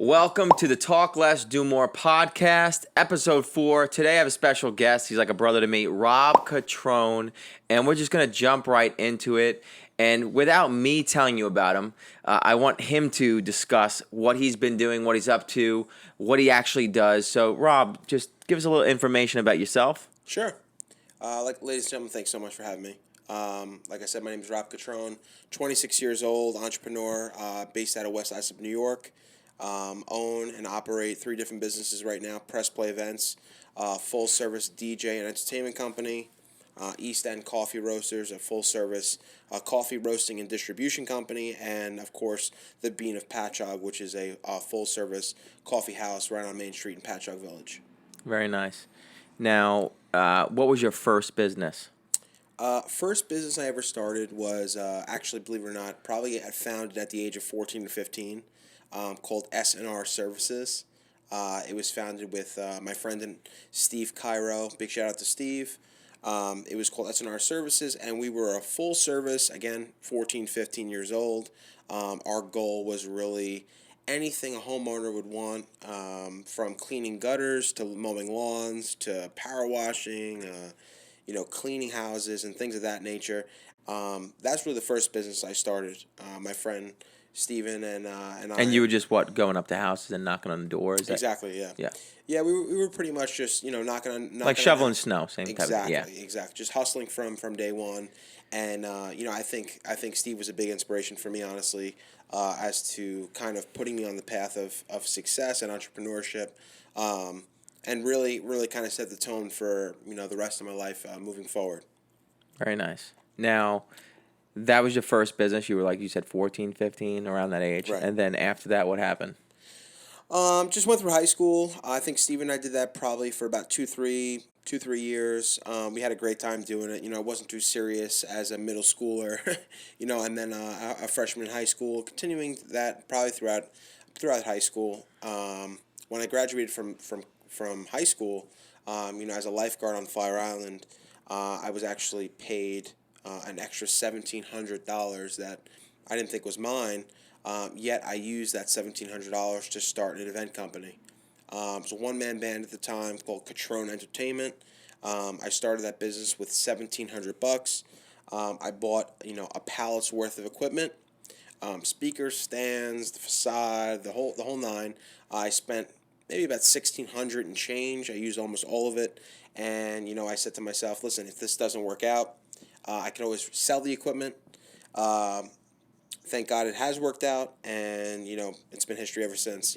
Welcome to the Talk Less, Do More podcast, episode 4. Today I have a special guest. He's like a brother to me, Rob Cutrone, and we're just going to jump right into it. And without me telling you about him, I want him to discuss what he's been doing, what he's up to, what he actually does. So, Rob, just give us a little information about yourself. Sure. Ladies and gentlemen, thanks so much for having me. Like I said, my name is Rob Cutrone, 26 years old, entrepreneur, based out of West Islip, New York. Own and operate 3 different businesses right now: Press Play Events, full service DJ and entertainment company, East End Coffee Roasters, a full service coffee roasting and distribution company, and of course the Bean of Patchogue, which is a full service coffee house right on Main Street in Patchogue Village. Very nice. Now, what was your first business? First business I ever started was actually, believe it or not, probably founded at the age of 14 or 15. Called S&R Services. It was founded with my friend and Steve Cairo. Big shout out to Steve. It was called S&R Services, and we were a full service, again, 14, 15 years old. Our goal was really anything a homeowner would want, from cleaning gutters to mowing lawns to power washing, cleaning houses and things of that nature. That's really the first business I started. My friend Steven and I. And you were just, going up to houses and knocking on the doors? Exactly, yeah. Yeah. Yeah, we were pretty much just, knocking Like shoveling snow, same type of, yeah. Exactly. Just hustling from day one. And, I think Steve was a big inspiration for me, honestly, as to kind of putting me on the path of success and entrepreneurship, and really kind of set the tone for, the rest of my life moving forward. Very nice. Now, that was your first business. You were, like you said, 14, 15, around that age. Right. And then after that, what happened? Just went through high school. I think Steve and I did that probably for about 2-3 years. We had a great time doing it. It wasn't too serious as a middle schooler, and then a freshman in high school, continuing that probably throughout high school. When I graduated from high school, as a lifeguard on Fire Island, I was actually paid an extra $1,700 that I didn't think was mine, yet I used that $1,700 to start an event company. It was a one-man band at the time called Cutrone Entertainment. I started that business with $1,700. I bought a pallet's worth of equipment, speakers, stands, the facade, the whole nine. I spent maybe about $1,600 and change. I used almost all of it, and I said to myself, listen, if this doesn't work out, I can always sell the equipment. Thank God it has worked out, and it's been history ever since.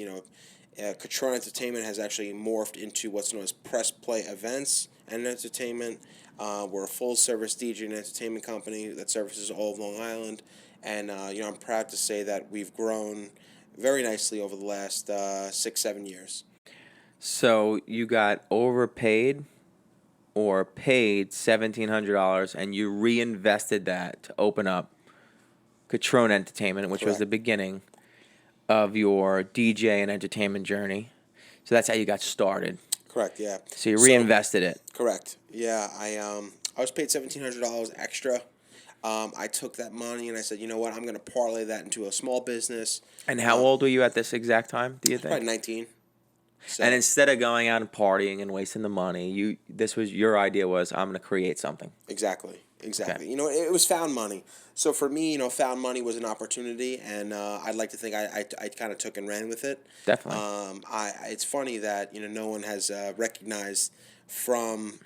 Cutrone Entertainment has actually morphed into what's known as Press Play Events and Entertainment. We're a full service DJ and entertainment company that services all of Long Island, and I'm proud to say that we've grown very nicely over the last 6-7 years. So you got overpaid or paid $1,700 and you reinvested that to open up Cutrone Entertainment, which was the beginning of your DJ and entertainment journey. So that's how you got started. Correct, yeah. So you reinvested it. Correct. Yeah, I was paid $1,700 extra. I took that money and I said, you know what, I'm going to parlay that into a small business. And how old were you at this exact time, do you think? Probably 19. So. And instead of going out and partying and wasting the money, your idea was, I'm going to create something. Exactly. Okay. It was found money. So for me, found money was an opportunity, and I'd like to think I kind of took and ran with it. Definitely. It's funny that no one has recognized from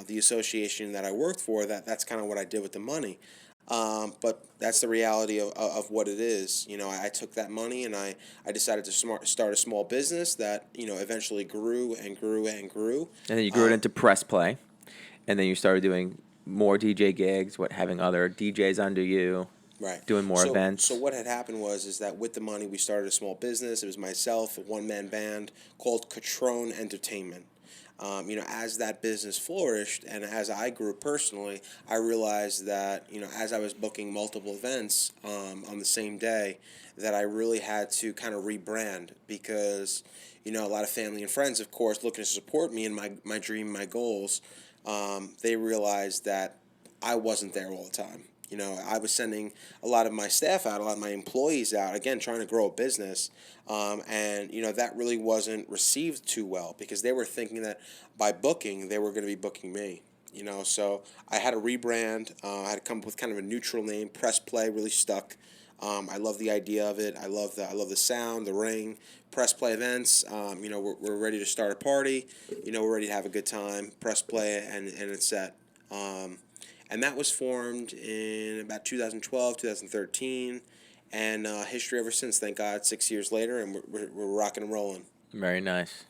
the association that I worked for that's kind of what I did with the money. But that's the reality of what it is. I took that money and I decided to start a small business that eventually grew and grew and grew. And then you grew it into Press Play, and then you started doing more DJ gigs, having other DJs under you, right? Doing more events. So what had happened is that with the money we started a small business. It was myself, a one-man band called Cutrone Entertainment. As that business flourished and as I grew personally, I realized that, as I was booking multiple events on the same day, that I really had to kind of rebrand because, a lot of family and friends, of course, looking to support me in my dream, my goals, they realized that I wasn't there all the time. I was sending a lot of my staff out, a lot of my employees out, again, trying to grow a business. And, that really wasn't received too well because they were thinking that by booking, they were going to be booking me. So I had to rebrand. I had to come up with kind of a neutral name. Press Play really stuck. I love the idea of it. I love the sound, the ring. Press Play Events. We're ready to start a party. We're ready to have a good time. Press Play, and it's set. And that was formed in about 2012, 2013, and history ever since. Thank God, 6 years later, and we're rocking and rolling. Very nice.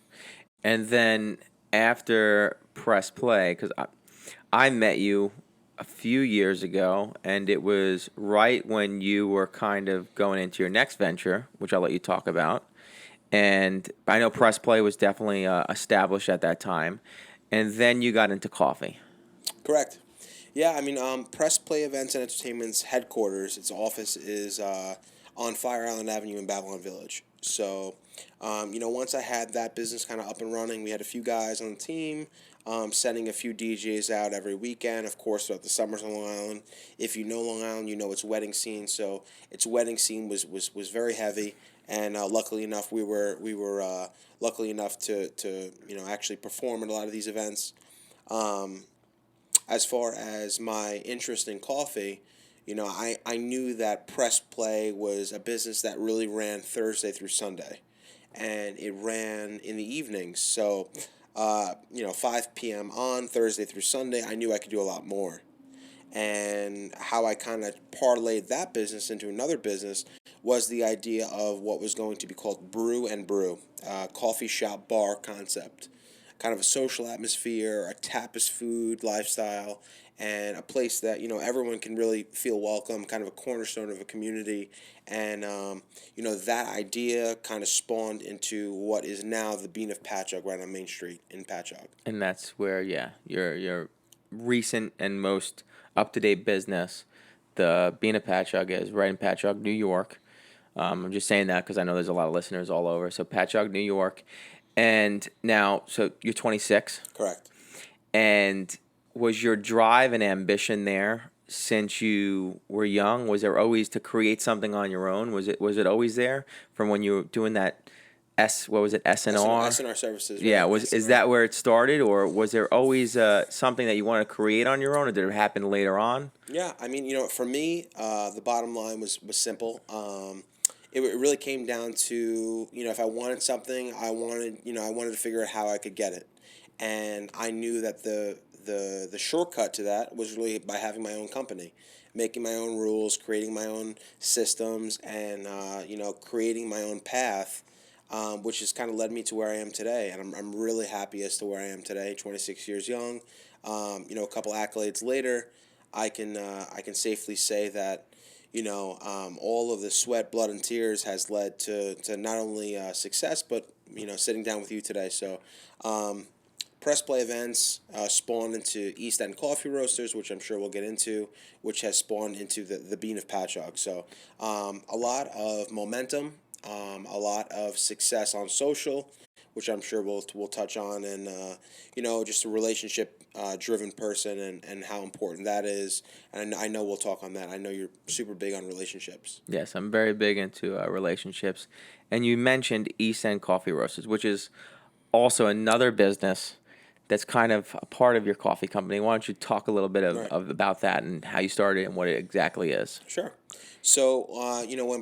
And then after Press Play, because I met you a few years ago, and it was right when you were kind of going into your next venture, which I'll let you talk about. And I know Press Play was definitely established at that time. And then you got into coffee. Correct. Yeah, I mean, Press Play Events and Entertainment's headquarters, its office is on Fire Island Avenue in Babylon Village. So, once I had that business kind of up and running, we had a few guys on the team, sending a few DJs out every weekend, of course, throughout the summers on Long Island. If you know Long Island, you know its wedding scene. So, its wedding scene was very heavy. And luckily enough, we were luckily enough to actually perform at a lot of these events. Um, as far as my interest in coffee, I knew that Press Play was a business that really ran Thursday through Sunday, and it ran in the evenings. So, 5 p.m. on Thursday through Sunday, I knew I could do a lot more. And how I kind of parlayed that business into another business was the idea of what was going to be called Brew and Brew, coffee shop bar concept, kind of a social atmosphere, a tapas food lifestyle, and a place that everyone can really feel welcome, kind of a cornerstone of a community. And that idea kind of spawned into what is now the Bean of Patchogue right on Main Street in Patchogue. And that's where, yeah, your recent and most up to date business, the Being a Patchogue, is right in Patchogue, New York. I'm just saying that because I know there's a lot of listeners all over. So Patchogue, New York, and now, so you're 26, Correct. and was your drive and ambition there since you were young? Was there always to create something on your own? Was it always there from when you were doing that what was it, SNR? SNR services, Yeah, right? is that where it started, or was there always something that you wanted to create on your own, or did it happen later on? Yeah, I mean, for me, the bottom line was simple. It really came down to, if I wanted something, I wanted to figure out how I could get it, and I knew that the shortcut to that was really by having my own company, making my own rules, creating my own systems, and creating my own path. Which has kind of led me to where I am today, and I'm really happy as to where I am today. 26 years young, a couple accolades later, I can safely say that all of the sweat, blood, and tears has led to not only success, but sitting down with you today. So, Press Play Events spawned into East End Coffee Roasters, which I'm sure we'll get into, which has spawned into the Bean of Patchogue. So, a lot of momentum, a lot of success on social, which I'm sure we'll touch on, and just a relationship driven person, and how important that is. And I know we'll talk on that. I know you're super big on relationships. Yes, I'm very big into relationships, and you mentioned East End Coffee Roasters, which is also another business that's kind of a part of your coffee company. Why don't you talk a little bit Right. of about that and how you started and what it exactly is? Sure. So,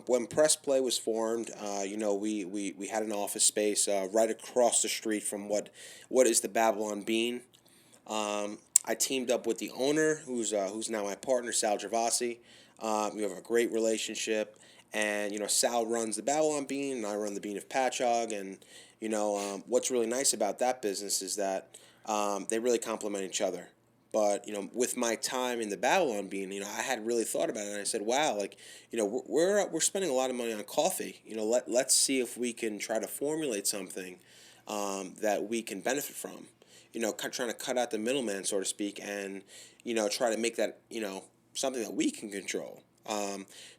when Press Play was formed, we had an office space right across the street from what is the Babylon Bean. I teamed up with the owner, who's now my partner, Sal Gervasi. We have a great relationship, and Sal runs the Babylon Bean, and I run the Bean of Patchogue. And what's really nice about that business is that they really complement each other. But with my time in the Babylon Bean, I had really thought about it, and I said, "Wow, like, we're spending a lot of money on coffee. Let's see if we can try to formulate something that we can benefit from. Trying to cut out the middleman, so to speak, and try to make that something that we can control."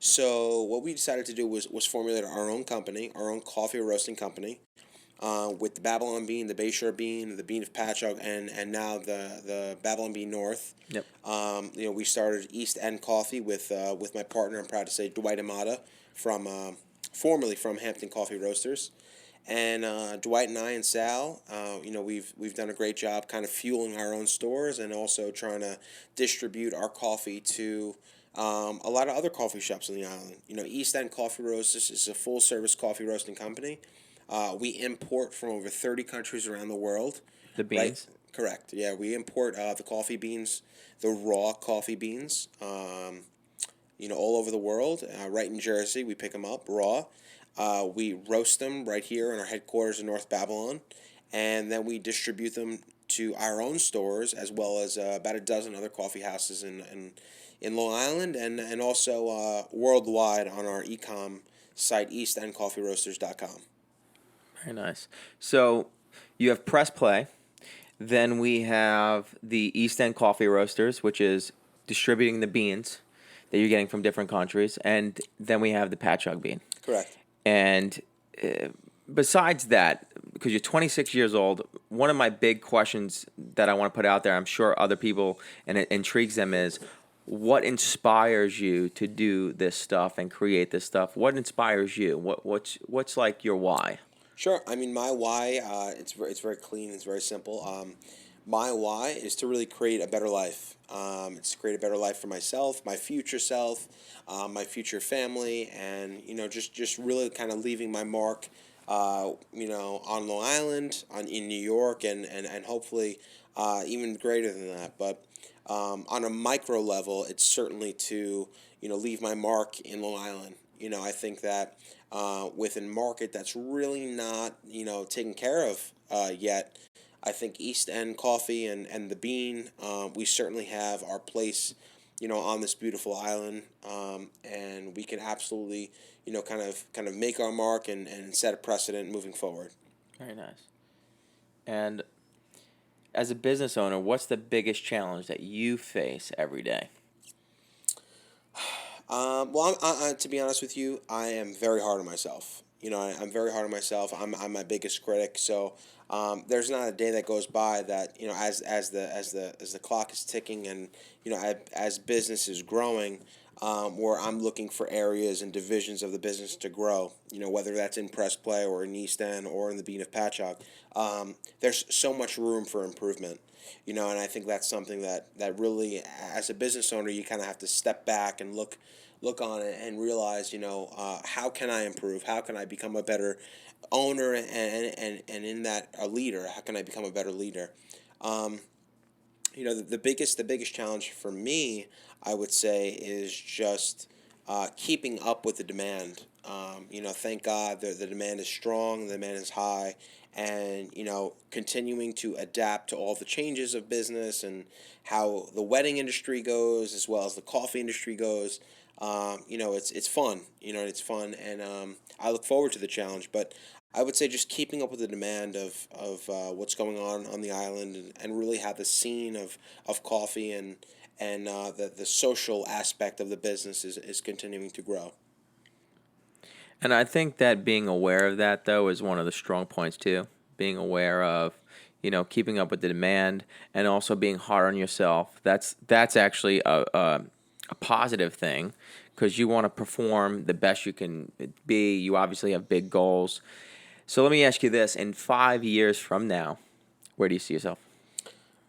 So what we decided to do was formulate our own company, our own coffee roasting company. with the Babylon bean, the Bayshore bean, the bean of Patchogue, and now the Babylon bean North. Yep. We started East End Coffee with my partner. I'm proud to say Dwight Amata from formerly from Hampton Coffee Roasters, and Dwight and I and Sal, we've done a great job kind of fueling our own stores and also trying to distribute our coffee to a lot of other coffee shops on the island. East End Coffee Roasters is a full service coffee roasting company. We import from over 30 countries around the world. The Right? beans. Correct. Yeah, we import the coffee beans, the raw coffee beans, all over the world. Right in Jersey, we pick them up raw. We roast them right here in our headquarters in North Babylon, and then we distribute them to our own stores as well as about a dozen other coffee houses in Long Island and also worldwide on our e-com site, eastendcoffeeroasters.com. Very nice. So you have Press Play. Then we have the East End Coffee Roasters, which is distributing the beans that you're getting from different countries. And then we have the Patchogue bean. Correct. And uh, besides that, because you're 26 years old, one of my big questions that I want to put out there, I'm sure other people, and it intrigues them, is what inspires you to do this stuff and create this stuff? What inspires you? What's like your why? Sure. I mean, my why, it's very clean. It's very simple. My why is to really create a better life. It's to create a better life for myself, my future self, my future family, and just really kind of leaving my mark. On Long Island, in New York, and hopefully even greater than that. But on a micro level, it's certainly to leave my mark in Long Island. I think that within market that's really not taken care of yet. I think East End Coffee and the Bean, we certainly have our place, on this beautiful island, and we can absolutely, kind of make our mark and set a precedent moving forward. Very nice. And as a business owner, what's the biggest challenge that you face every day? Well, to be honest with you, I am very hard on myself. I'm very hard on myself. I'm my biggest critic. So there's not a day that goes by that as the clock is ticking and as business is growing, where I'm looking for areas and divisions of the business to grow. Whether that's in Press Play or in East End or in the Bean of Patchogue, there's so much room for improvement. And I think that's something that really, as a business owner, you kind of have to step back and look on it and realize, how can I improve? How can I become a better owner and in that a leader? How can I become a better leader? Um, the biggest challenge for me, I would say, is just keeping up with the demand. Thank God the demand is strong, the demand is high, and continuing to adapt to all the changes of business and how the wedding industry goes as well as the coffee industry goes. It's fun. It's fun, and I look forward to the challenge. But I would say just keeping up with the demand of what's going on the island, and really how the scene of coffee and the social aspect of the business is continuing to grow. And I think that being aware of that, though, is one of the strong points, too. Being aware of, keeping up with the demand and also being hard on yourself. That's actually a positive thing because you want to perform the best you can be. You obviously have big goals. So let me ask you this. In 5 years from now, where do you see yourself?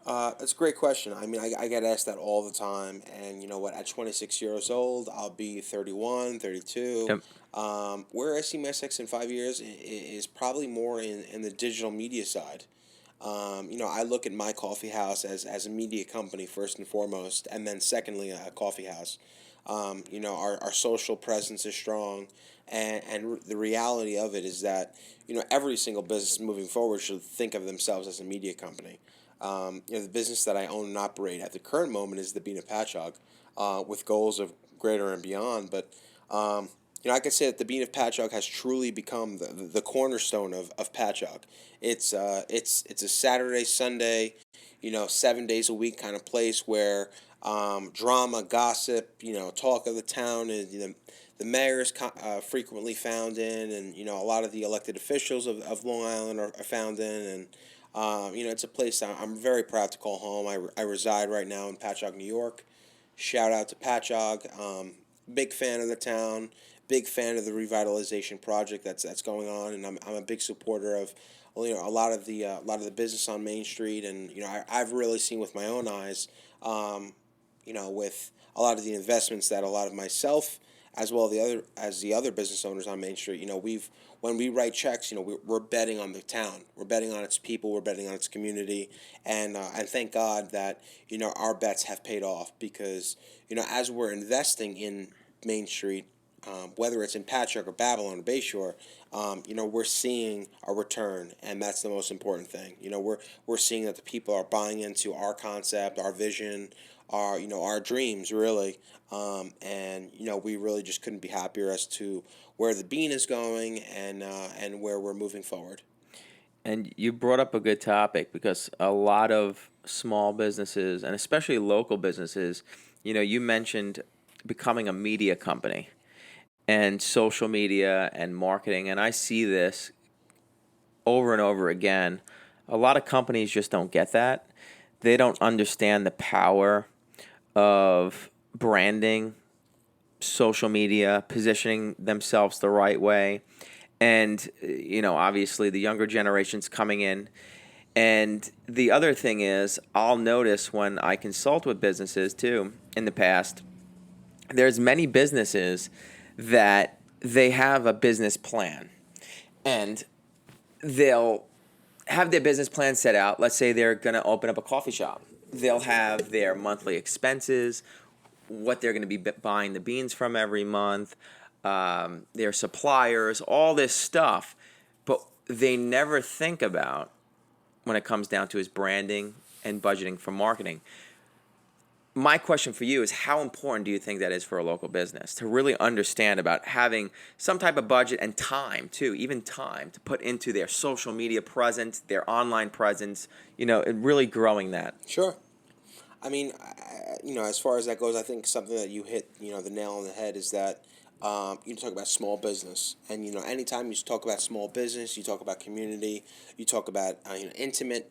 That's a great question. I mean, I get asked that all the time. And you know what? At 26 years old, I'll be 31, 32. Yep. Where I see myself in 5 years is probably more in the digital media side. I look at my coffee house as a media company first and foremost, and then secondly, a coffee house. Our social presence is strong, and the reality of it is that, every single business moving forward should think of themselves as a media company. The business that I own and operate at the current moment is the Bean of Patchogue, with goals of greater and beyond. But I can say that the Bean of Patchogue has truly become the cornerstone of Patchogue. It's a Saturday, Sunday, 7 days a week kind of place where drama, gossip, talk of the town, and the mayor is frequently found in, and a lot of the elected officials of Long Island are found in, and it's a place I'm very proud to call home. I reside right now in Patchogue, New York. Shout out to Patchogue. Big fan of the town. Big fan of the revitalization project that's going on, and I'm a big supporter of, well, a lot of the business on Main Street, and I've really seen with my own eyes, with a lot of the investments that a lot of myself, as well as the other business owners on Main Street, we've when we write checks, we're betting on the town, we're betting on its people, we're betting on its community, and thank God that our bets have paid off, because as we're investing in Main Street, whether it's in Patchogue or Babylon or Bayshore, we're seeing a return, and that's the most important thing. We're seeing that the people are buying into our concept, our vision, our dreams, really, and we really just couldn't be happier as to where the bean is going, and where we're moving forward. And you brought up a good topic, because a lot of small businesses, and especially local businesses, you mentioned becoming a media company and social media and marketing. And I see this over and over again. A lot of companies just don't get that. They don't understand the power of branding, social media, positioning themselves the right way. And, obviously the younger generation's coming in. And the other thing is, I'll notice when I consult with businesses too in the past, there's many businesses that they have a business plan, and they'll have their business plan set out. Let's say they're going to open up a coffee shop. They'll have their monthly expenses, what they're going to be buying the beans from every month, their suppliers, all this stuff. But they never think about, when it comes down to, is branding and budgeting for marketing. My question for you is, how important do you think that is for a local business to really understand about having some type of budget and time too, even time to put into their social media presence, their online presence, and really growing that? Sure. I mean, as far as that goes, I think something that you hit, the nail on the head is that, you talk about small business, and anytime you talk about small business, you talk about community, you talk about intimate,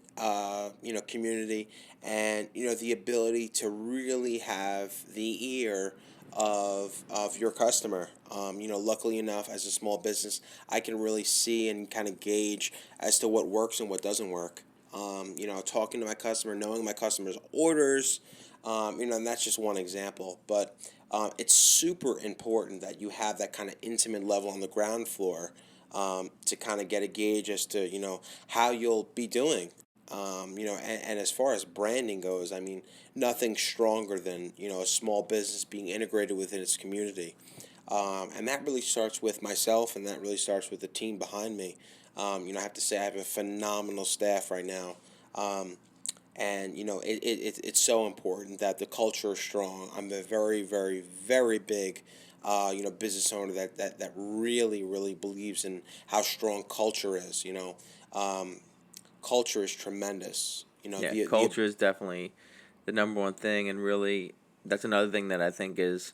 community, and the ability to really have the ear of your customer. Luckily enough, as a small business, I can really see and kind of gauge as to what works and what doesn't work. Talking to my customer, knowing my customer's orders, and that's just one example. But it's super important that you have that kind of intimate level on the ground floor, to kind of get a gauge as to, how you'll be doing. And as far as branding goes, I mean, nothing stronger than, a small business being integrated within its community. And that really starts with myself, and that really starts with the team behind me. I have to say I have a phenomenal staff right now. And it's so important that the culture is strong. I'm a very, very, very big, business owner that really, really believes in how strong culture is. Culture is tremendous. Yeah, The culture is definitely the number one thing, and really, that's another thing that I think is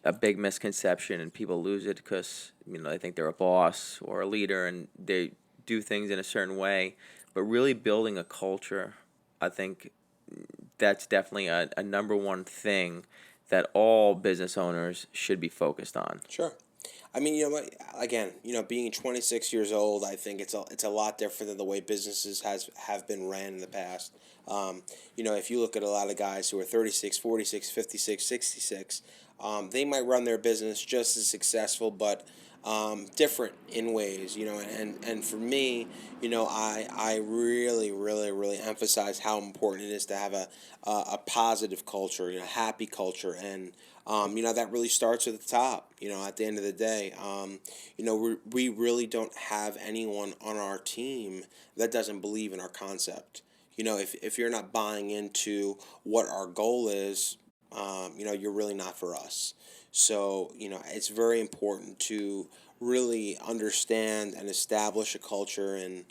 a big misconception, and people lose it because they think they're a boss or a leader, and they do things in a certain way. But really building a culture, I think that's definitely a number one thing that all business owners should be focused on. Sure. I mean, what? Again, being 26 years old, I think it's a lot different than the way businesses have been ran in the past. If you look at a lot of guys who are 36, 46, 56, 66, they might run their business just as successful, but different in ways. And for me, I really, really, really emphasize how important it is to have a positive culture, happy culture, and that really starts at the top. At the end of the day, we really don't have anyone on our team that doesn't believe in our concept. If you're not buying into what our goal is, you're really not for us. So, it's very important to really understand and establish a culture, and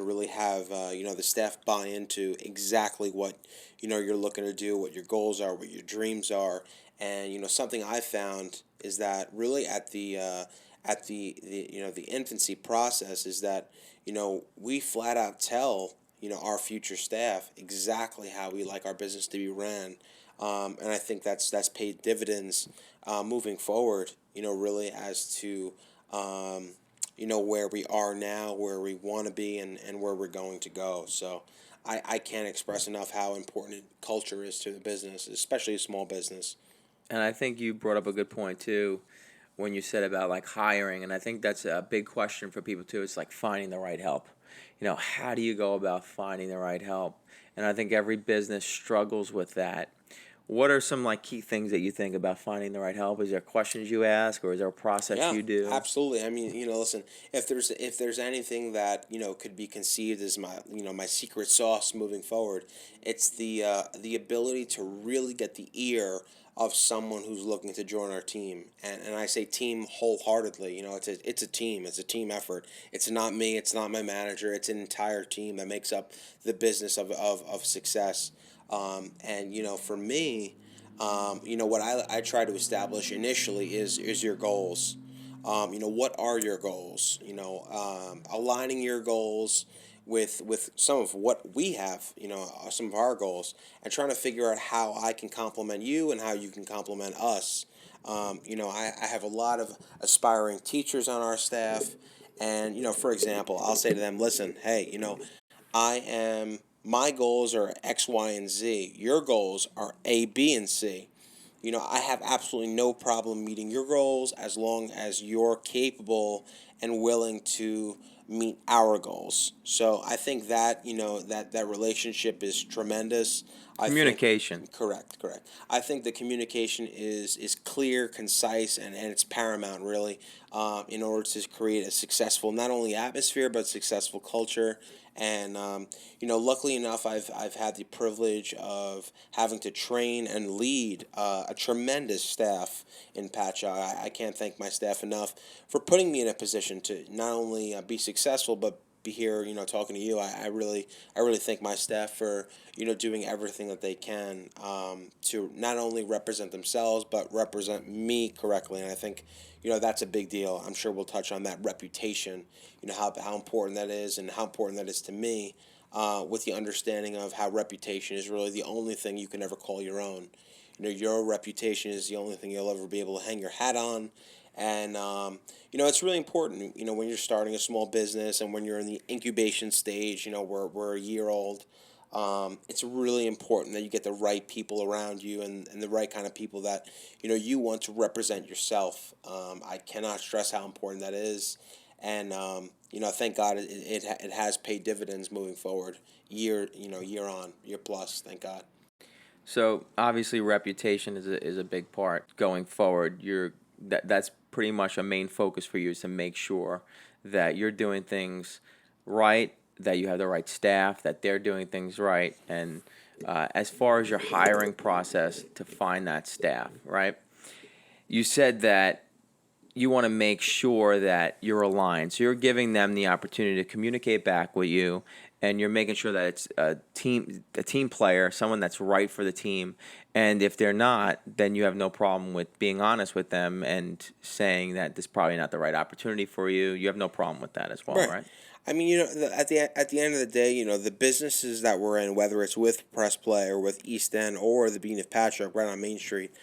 really have, the staff buy into exactly what, you're looking to do, what your goals are, what your dreams are. And, something I found, is that really at the infancy process is that we flat out tell our future staff exactly how we like our business to be ran, and I think that's paid dividends moving forward. Really as to where we are now, where we want to be, and where we're going to go. So I can't express enough how important culture is to the business, especially a small business. And I think you brought up a good point too when you said about like hiring, and I think that's a big question for people too. It's like finding the right help. How do you go about finding the right help? And I think every business struggles with that. What are some like key things that you think about finding the right help? Is there questions you ask, or is there a process Yeah, you do? absolutely. I mean, listen, if there's anything that could be conceived as my secret sauce moving forward, it's the ability to really get the ear of someone who's looking to join our team, and I say team wholeheartedly. It's a team. It's a team effort. It's not me. It's not my manager. It's an entire team that makes up the business of success. And for me, what I try to establish initially is your goals. What are your goals? Aligning your goals with some of what we have, some of our goals, and trying to figure out how I can complement you and how you can complement us. I have a lot of aspiring teachers on our staff, and for example, I'll say to them, listen, hey, my goals are X, Y, and Z. Your goals are A, B, and C. I have absolutely no problem meeting your goals as long as you're capable and willing to meet our goals. So I think that, that relationship is tremendous. I think Communication. correct. I think the communication is clear, concise, and it's paramount really, in order to create a successful not only atmosphere but successful culture. And luckily enough, I've had the privilege of having to train and lead a tremendous staff in Patchogue. I can't thank my staff enough for putting me in a position to not only be successful but be here, talking to you. I really thank my staff for doing everything that they can, to not only represent themselves but represent me correctly. And I think that's a big deal. I'm sure we'll touch on that reputation. How important that is and how important that is to me. With the understanding of how reputation is really the only thing you can ever call your own. Your reputation is the only thing you'll ever be able to hang your hat on. And it's really important. When you're starting a small business and when you're in the incubation stage. We're a year old. It's really important that you get the right people around you, and the right kind of people that you want to represent yourself. I cannot stress how important that is, and thank God it has paid dividends moving forward, year on year plus. Thank God. So obviously, reputation is a big part going forward. That's pretty much a main focus for you is to make sure that you're doing things right, that you have the right staff, that they're doing things right, and as far as your hiring process to find that staff, right? You said that you want to make sure that you're aligned. So you're giving them the opportunity to communicate back with you, and you're making sure that it's a team player, someone that's right for the team. And if they're not, then you have no problem with being honest with them and saying that this is probably not the right opportunity for you. You have no problem with that as well, Right. right? I mean, at the end of the day, the businesses that we're in, whether it's with Press Play or with East End or the Bean of Patrick right on Main Street,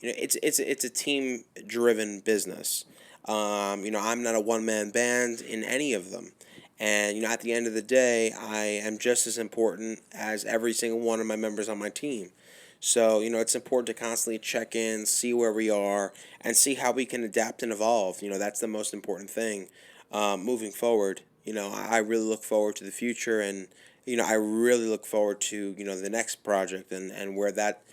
it's a team driven business. I'm not a one man band in any of them, and at the end of the day, I am just as important as every single one of my members on my team. So, it's important to constantly check in, see where we are, and see how we can adapt and evolve. That's the most important thing, moving forward. I really look forward to the future, and I really look forward to the next project, and where that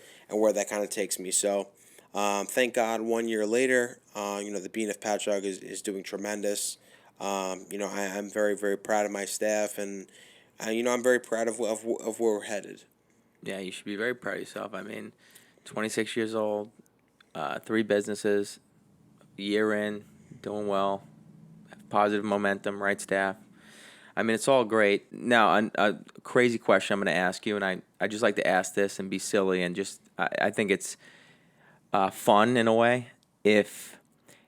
kind of takes me. So, thank God, 1 year later, the Bean of Patchogue is doing tremendous. I'm very very proud of my staff, and I'm very proud of where we're headed. Yeah, you should be very proud of yourself. I mean, 26 years old, three businesses, year in, doing well, positive momentum, right staff. I mean, it's all great. Now, a crazy question I'm going to ask you, and I just like to ask this and be silly, and just I think it's fun in a way. if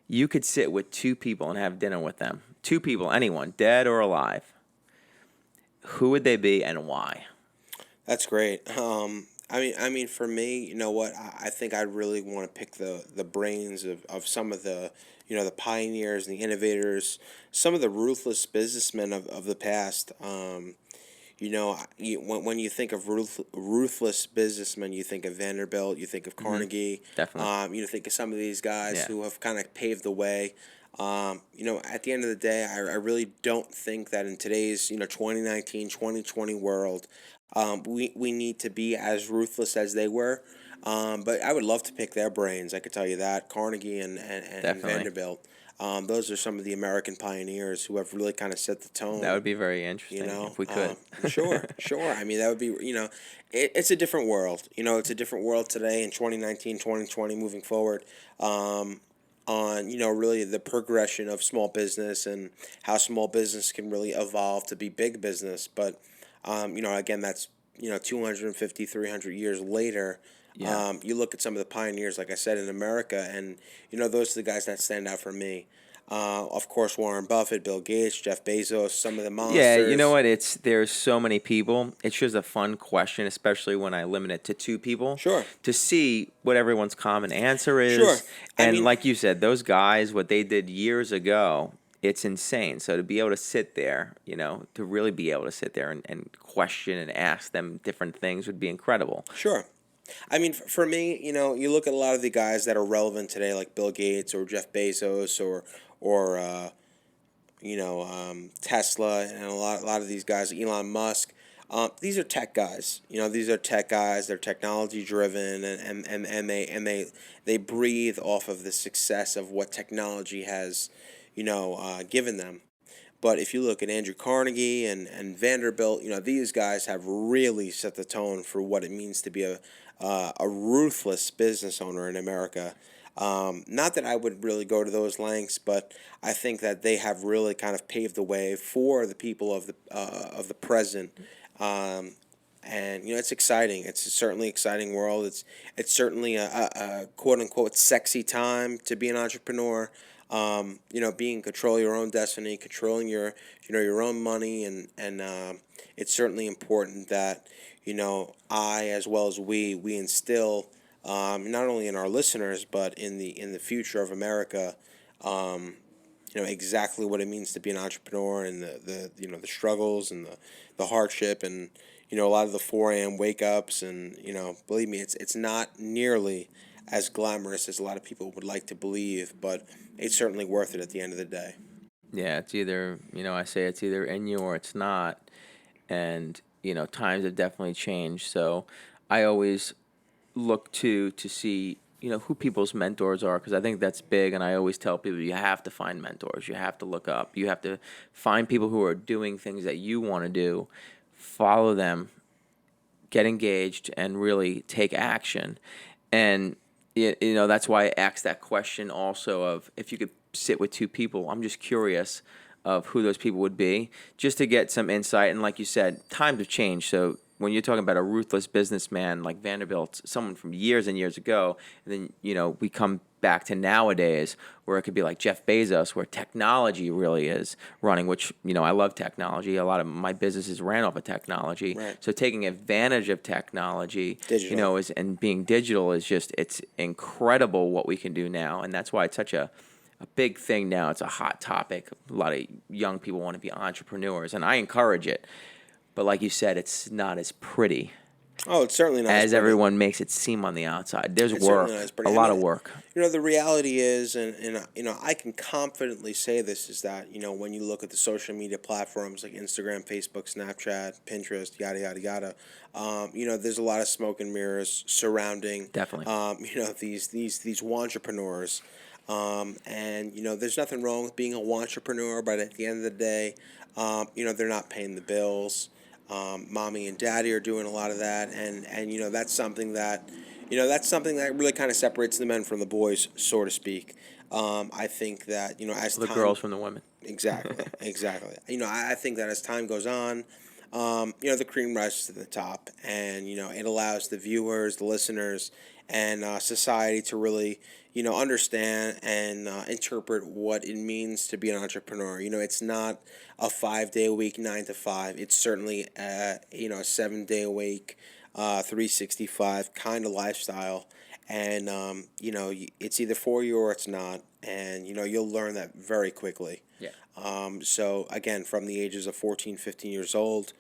you could sit with two people and have dinner with them, two people, anyone, dead or alive, who would they be and why? That's great. I mean, for me, you know what? I think I really want to pick the brains of some of the, the pioneers and the innovators, some of the ruthless businessmen of the past. When you think of ruthless businessmen, you think of Vanderbilt, you think of Hmm. Carnegie, Definitely. you think of some of these guys Yeah. who have kind of paved the way. At the end of the day, I really don't think that in today's, 2019, 2020 world, we need to be as ruthless as they were. But I would love to pick their brains. I could tell you that Carnegie and Definitely. Vanderbilt. Those are some of the American pioneers who have really kind of set the That tone. would be very interesting if we could. Sure, sure. I mean, that would be, it's a different world. It's a different world today in 2019, 2020, moving forward. Um, on, really the progression of small business and how small business can really evolve to be big business. But, again, that's, 250, 300 years later. Yeah. You look at some of the pioneers, like I said, in America, and, those are the guys that stand out for me. Of course, Warren Buffett, Bill Gates, Jeff Bezos, some of the Yeah, you know monsters. what? There's so many people. It's just a fun question, especially when I limit it to two people, Sure, to see what everyone's common answer sure. is. I And mean, like you said, those guys, what they did years ago, it's insane. So to be able to sit there, to really be able to sit there and question and ask them different things would be incredible. sure. I mean, for me, you look at a lot of the guys that are relevant today, like Bill Gates or Jeff Bezos or Tesla, and a lot of these guys, Elon Musk. These are tech guys. These are tech guys. They're technology driven, and they breathe off of the success of what technology has, given them. But if you look at Andrew Carnegie and Vanderbilt, these guys have really set the tone for what it means to be a ruthless business owner in America. Not that I would really go to those lengths, but I think that they have really kind of paved the way for the people of the present. Um, and it's exciting. It's certainly exciting world. It's certainly a quote unquote sexy time to be an entrepreneur. Being in control of your own destiny, controlling your own money, and it's certainly important that I as well as we instill not only in our listeners but in the future of America. Um, exactly what it means to be an entrepreneur and the struggles and the hardship and a lot of the 4 a.m. wake ups and believe me it's not nearly as glamorous as a lot of people would like to believe, but it's certainly worth it at the end of the day. Yeah, it's either, I say it's either in you or it's not. And, times have definitely changed. So I always look to see who people's mentors are, because I think that's big. And I always tell people you have to find mentors, you have to look up, you have to find people who are doing things that you want to do, follow them, get engaged, and really take action. And that's why I asked that question also of if you could sit with two people. I'm just curious of who those people would be, just to get some insight. And like you said, times have changed. So when you're talking about a ruthless businessman like Vanderbilt, someone from years and years ago, and then we come back to nowadays where it could be like Jeff Bezos, where technology really is running, which I love technology. A lot of my businesses ran off of technology. Right. So taking advantage of technology, Digital. is and being digital is just, it's incredible what we can do now. And that's why it's such a big thing now. It's a hot topic. A lot of young people want to be entrepreneurs, and I encourage it. But like you said, it's not as pretty Oh, it's certainly not as as pretty. everyone makes it seem on the outside. There's It's certainly not work, as a pretty. I lot mean, of work. the reality is, and I can confidently say this is that when you look at the social media platforms like Instagram, Facebook, Snapchat, Pinterest, yada yada yada, there's a lot of smoke and mirrors surrounding, Definitely. these entrepreneurs, and there's nothing wrong with being a entrepreneur, but at the end of the day, they're not paying the bills. Mommy and daddy are doing a lot of that, and that's something that really kind of separates the men from the boys, so to speak. I think that as The time girls from the women. exactly, exactly. I think that as time goes on, the cream rises to the top, and it allows the viewers, the listeners, and society to really understand and interpret what it means to be an entrepreneur. It's not a 5 day a week, 9 to 5. It's certainly a 7 day a week, 365 kind of lifestyle, and it's either for you or it's not, and you'll learn that very quickly. Yeah. So again, from the ages of 14, 15 years old,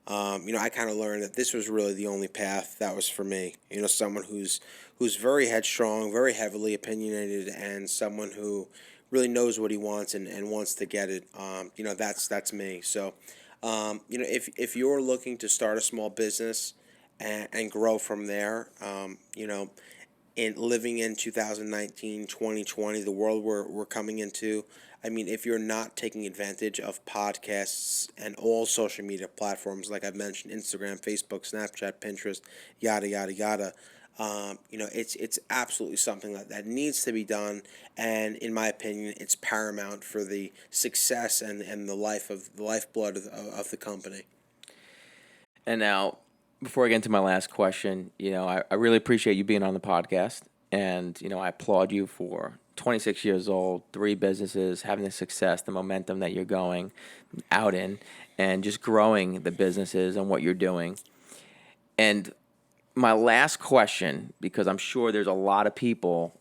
I kind of learned that this was really the only path that was for me. Someone who's very headstrong, very heavily opinionated, and someone who really knows what he wants and wants to get it. That's me. So, if you're looking to start a small business and grow from there, in living in 2019, 2020, the world we're coming into, I mean, if you're not taking advantage of podcasts and all social media platforms, like I've mentioned, Instagram, Facebook, Snapchat, Pinterest, yada, yada, yada, it's absolutely something that needs to be done. And in my opinion, it's paramount for the success and the lifeblood of the company. And now, before I get into my last question, I really appreciate you being on the podcast. And, I applaud you for 26 years old, three businesses, having the success, the momentum that you're going out in, and just growing the businesses and what you're doing. And my last question, because I'm sure there's a lot of people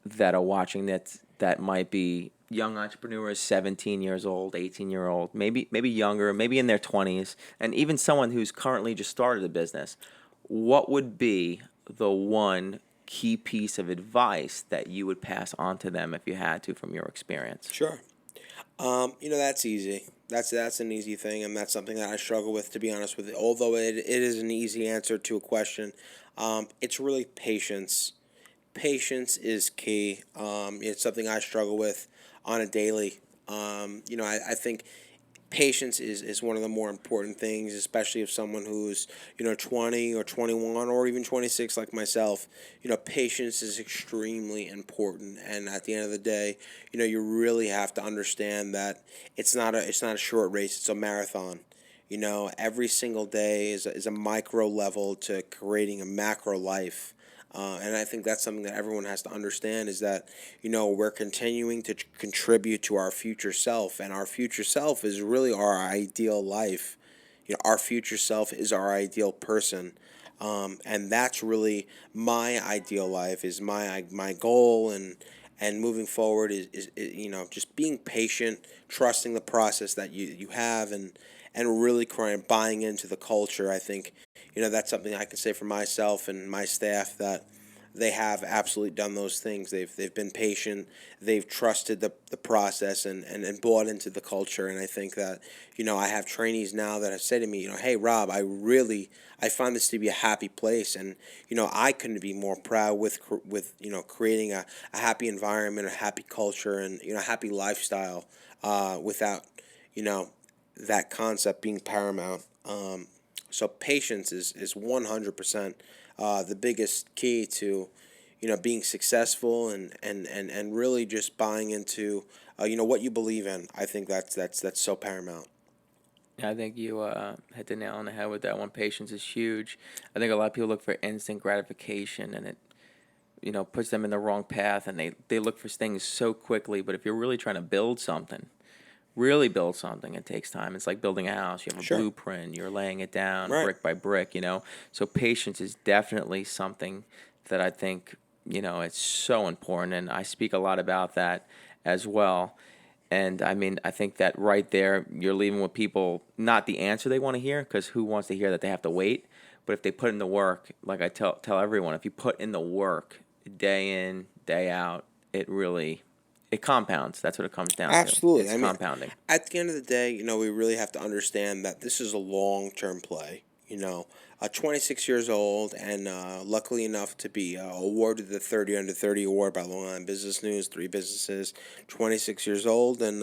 that are watching that might be young entrepreneurs, 17 years old, 18-year old, maybe younger, maybe in their 20s, and even someone who's currently just started a business. What would be the one key piece of advice that you would pass on to them if you had to from your experience? Sure. That's easy. That's an easy thing, and that's something that I struggle with, to be honest with you. Although it is an easy answer to a question, it's really patience. Patience is key. It's something I struggle with on a daily. I think patience is one of the more important things, especially if someone who's 20 or 21 or even 26 like myself. Patience is extremely important, and at the end of the day, you really have to understand that it's not a short race, it's a marathon. Every single day is a micro level to creating a macro life. And I think that's something that everyone has to understand, is that, we're continuing to contribute to our future self, and our future self is really our ideal life. Our future self is our ideal person. And that's really my ideal life, is my goal, and moving forward is just being patient, trusting the process that you have, and really buying into the culture. I think that's something I can say for myself and my staff, that they have absolutely done those things. They've been patient. They've trusted the process, and bought into the culture. And I think that I have trainees now that have said to me, hey Rob, I find this to be a happy place, and I couldn't be more proud with creating a happy environment, a happy culture, and a happy lifestyle, without you know that concept being paramount. So patience is 100% the biggest key to being successful, and really just buying into what you believe in. I think that's so paramount. I think you hit the nail on the head with that one. Patience is huge. I think a lot of people look for instant gratification, and it puts them in the wrong path, and they look for things so quickly. But if you're really trying to really build something, it takes time. It's like building a house. You have a Sure. blueprint. You're laying it down Right. brick by brick. So patience is definitely something that I think, it's so important. And I speak a lot about that as well. And I mean, I think that right there, you're leaving with people not the answer they want to hear, because who wants to hear that they have to wait? But if they put in the work, like I tell everyone, if you put in the work day in, day out, it compounds. That's what it comes down to. Absolutely. It's I mean, compounding. at the end of the day, we really have to understand that this is a long term play. 26 years old, and luckily enough to be awarded the 30 Under 30 award by Long Island Business News, three businesses, 26 years old, and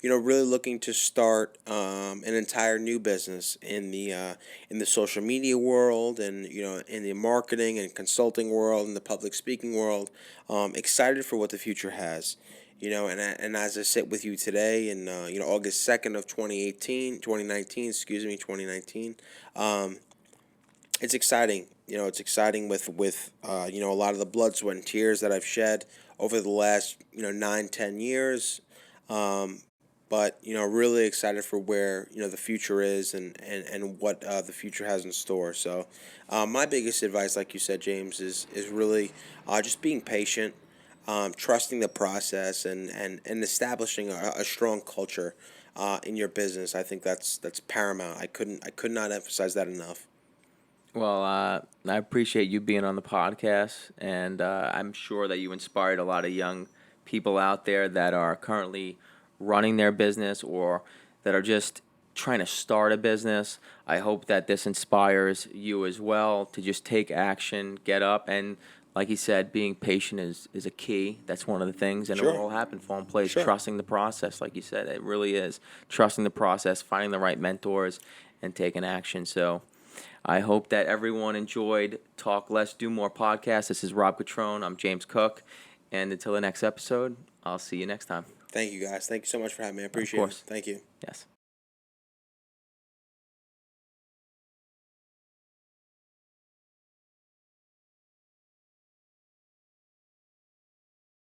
really looking to start an entire new business in the social media world, and in the marketing and consulting world, and the public speaking world. Excited for what the future has. And as I sit with you today, and August 2nd of 2019, excuse me, 2019. Um, it's exciting. It's exciting with a lot of the blood, sweat, and tears that I've shed over the last 9, 10 years. Um, but really excited for where the future is, and what the future has in store. So, my biggest advice, like you said, James, is really just being patient, trusting the process, and establishing a strong culture in your business. I think that's paramount. I could not emphasize that enough. Well, I appreciate you being on the podcast, and I'm sure that you inspired a lot of young people out there that are currently running their business or that are just trying to start a business. I hope that this inspires you as well to just take action, get up, and like you said, being patient is a key. That's one of the things, and it will Sure, all happen, fall in place. sure. Trusting the process, like you said, it really is. Trusting the process, finding the right mentors, and taking action. So, I hope that everyone enjoyed Talk Less, Do More podcast. This is Rob Cutrone. I'm James Cook. And until the next episode, I'll see you next time. Thank you, guys. Thank you so much for having me. I Of appreciate it. course. Thank you. Yes.